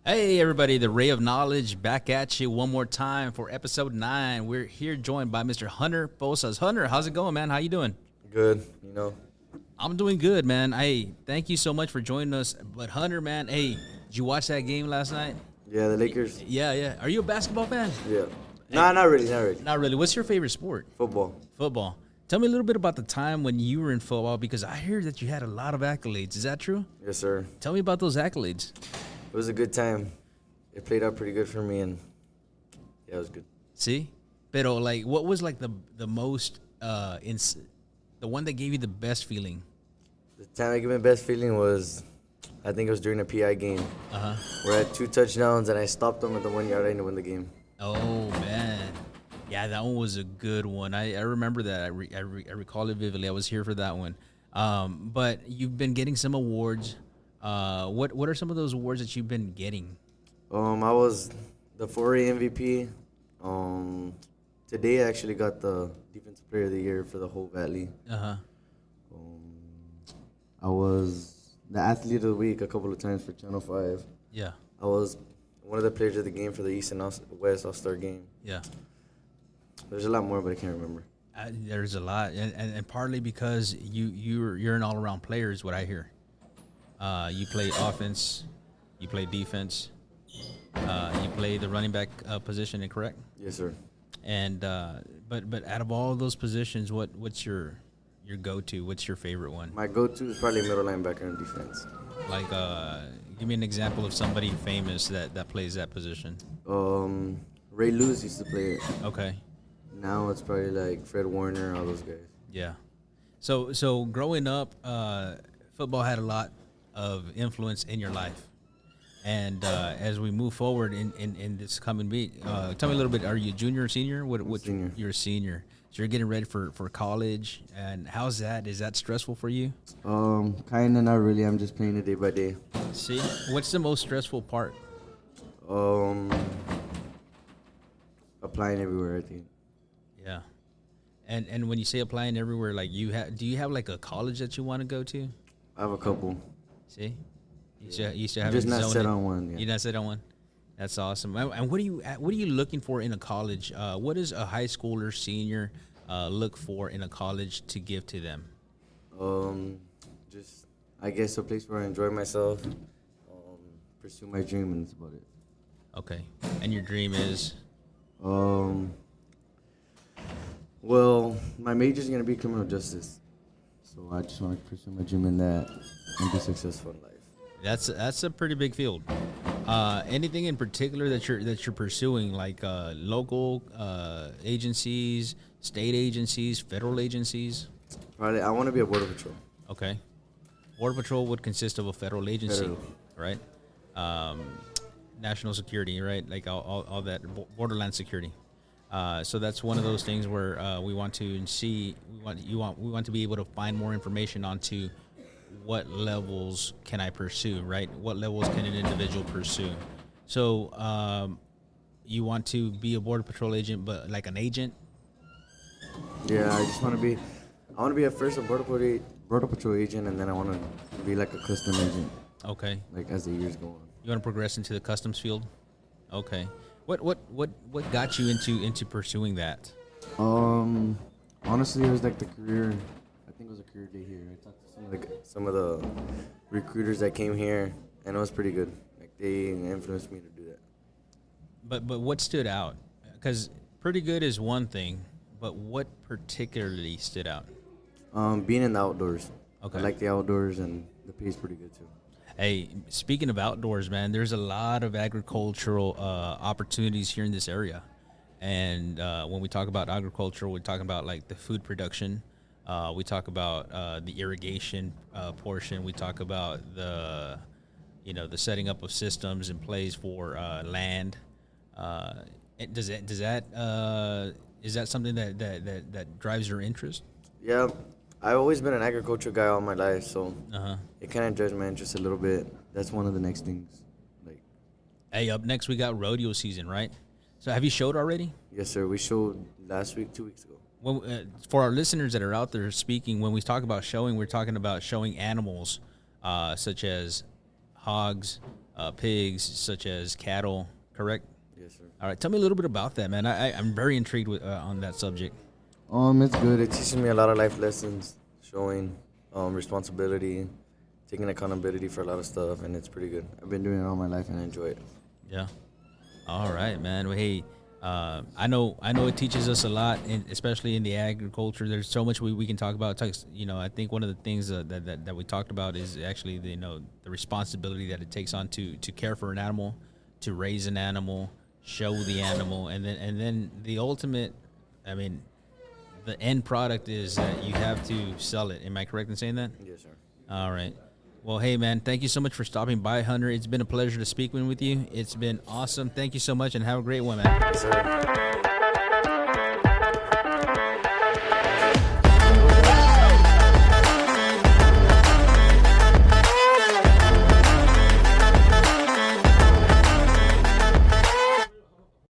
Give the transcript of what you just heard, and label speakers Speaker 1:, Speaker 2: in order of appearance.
Speaker 1: Hey, everybody, the Ray of Knowledge back at you one more time for episode 9. We're here joined by Mr. Hunter Bosas. Hunter, how's it going, man? How you doing?
Speaker 2: Good.
Speaker 1: I'm doing good, man. Hey, thank you so much for joining us. But Hunter, man, hey, did you watch that game last night?
Speaker 2: Yeah, the Lakers.
Speaker 1: Yeah. Are you a basketball fan?
Speaker 2: Yeah. Nah, not really.
Speaker 1: Not really. What's your favorite sport?
Speaker 2: Football.
Speaker 1: Football. Tell me a little bit about the time when you were in football because I hear that you had a lot of accolades. Is that true?
Speaker 2: Yes, sir.
Speaker 1: Tell me about those accolades.
Speaker 2: It was a good time. It played out pretty good for me, and yeah, it was good.
Speaker 1: See? Pero, like, what was, like, the most, the one that gave you the best feeling?
Speaker 2: The time I gave me the best feeling was, I think it was during a PI game. Where I had 2 touchdowns, and I stopped them at the 1 yard line to win the game.
Speaker 1: Oh, man. Yeah, that one was a good one. I remember that. I recall it vividly. I was here for that one. But you've been getting some awards. What are some of those awards that you've been getting?
Speaker 2: I was the 4A MVP. Today I actually got the Defensive Player of the Year for the whole Valley. I was the Athlete of the Week a couple of times for Channel 5.
Speaker 1: Yeah.
Speaker 2: I was one of the players of the game for the East and West All-Star game.
Speaker 1: Yeah.
Speaker 2: There's a lot more, but I can't remember.
Speaker 1: There's a lot, and partly because you're an all-around player is what I hear. You play offense, you play defense, you play the running back position, correct?
Speaker 2: Yes, sir.
Speaker 1: And but out of all those positions, what's your go-to? What's your favorite one?
Speaker 2: My go-to is probably middle linebacker and defense.
Speaker 1: Like, give me an example of somebody famous that plays that position.
Speaker 2: Ray Lewis used to play it.
Speaker 1: Okay.
Speaker 2: Now it's probably like Fred Warner, all those guys.
Speaker 1: Yeah. So growing up, football had a lot of influence in your life. And as we move forward in this coming week, tell me a little bit. Are you a junior or senior?
Speaker 2: Senior.
Speaker 1: You're a senior. So you're getting ready for college. And how's that? Is that stressful for you?
Speaker 2: Kinda, not really. I'm just playing it day by day.
Speaker 1: See, what's the most stressful part?
Speaker 2: Applying everywhere, I think.
Speaker 1: Yeah. And when you say applying everywhere, like do you have like a college that you want to go to?
Speaker 2: I have a couple.
Speaker 1: See, you still have
Speaker 2: Just not set on one. Yeah.
Speaker 1: You're not set on one. That's awesome. And what are you looking for in a college? What does a high schooler senior look for in a college to give to them?
Speaker 2: Just I guess a place where I enjoy myself, pursue my dream, and that's about it.
Speaker 1: Okay. And your dream is?
Speaker 2: Well, my major is gonna be criminal justice, so I just want to pursue my dream in that and be successful in life.
Speaker 1: That's a pretty big field. Anything in particular that you're pursuing, like local agencies, state agencies, federal agencies?
Speaker 2: Probably, I want to be a border patrol.
Speaker 1: Okay. Border Patrol would consist of a federal agency, right? National security, right? Like all that borderland security. So that's one of those things where we want to see. We want to be able to find more information onto what levels can I pursue, right? What levels can an individual pursue? So you want to be a Border Patrol agent, but like an agent?
Speaker 2: Yeah, I just want to be. I want to be at first a border patrol agent, and then I want to be like a custom agent.
Speaker 1: Okay.
Speaker 2: Like as the years go on.
Speaker 1: You want to progress into the customs field? Okay. What got you into pursuing that?
Speaker 2: Honestly, it was like the career. I think it was a career day here. I talked to some of the recruiters that came here, and it was pretty good. Like they influenced me to do that.
Speaker 1: But what stood out? Because pretty good is one thing, but what particularly stood out?
Speaker 2: Being in the outdoors.
Speaker 1: Okay.
Speaker 2: I like the outdoors, and the pay is pretty good too.
Speaker 1: Hey, speaking of outdoors, man, there's a lot of agricultural opportunities here in this area. And when we talk about agriculture, we're talking about like the food production. We talk about the irrigation portion. We talk about the setting up of systems in place for land. Is that something that drives your interest?
Speaker 2: Yeah, I've always been an agriculture guy all my life, so it kind of drives my interest a little bit. That's one of the next things. Like,
Speaker 1: hey, up next we got rodeo season, right? So have you showed already?
Speaker 2: Yes, sir. We showed last week, 2 weeks ago.
Speaker 1: When, for our listeners that are out there speaking, when we talk about showing, we're talking about showing animals such as hogs, pigs such as cattle, correct?
Speaker 2: Yes, sir.
Speaker 1: All right, tell me a little bit about that, man. I'm very intrigued with on that subject.
Speaker 2: It's good. It teaches me a lot of life lessons, showing responsibility, taking accountability for a lot of stuff, and it's pretty good. I've been doing it all my life and I enjoy it.
Speaker 1: Yeah. All right, man. Well, hey, I know it teaches us a lot, especially in the agriculture. There's so much we can talk about. I think one of the things that we talked about is actually the responsibility that it takes on to care for an animal, to raise an animal, show the animal, and then the ultimate. I mean, the end product is that you have to sell it. Am I correct in saying that?
Speaker 2: Yes, sir.
Speaker 1: All right. Well, hey, man, thank you so much for stopping by, Hunter. It's been a pleasure to speak with you. It's been awesome. Thank you so much, and have a great one, man.
Speaker 2: Yes, sir.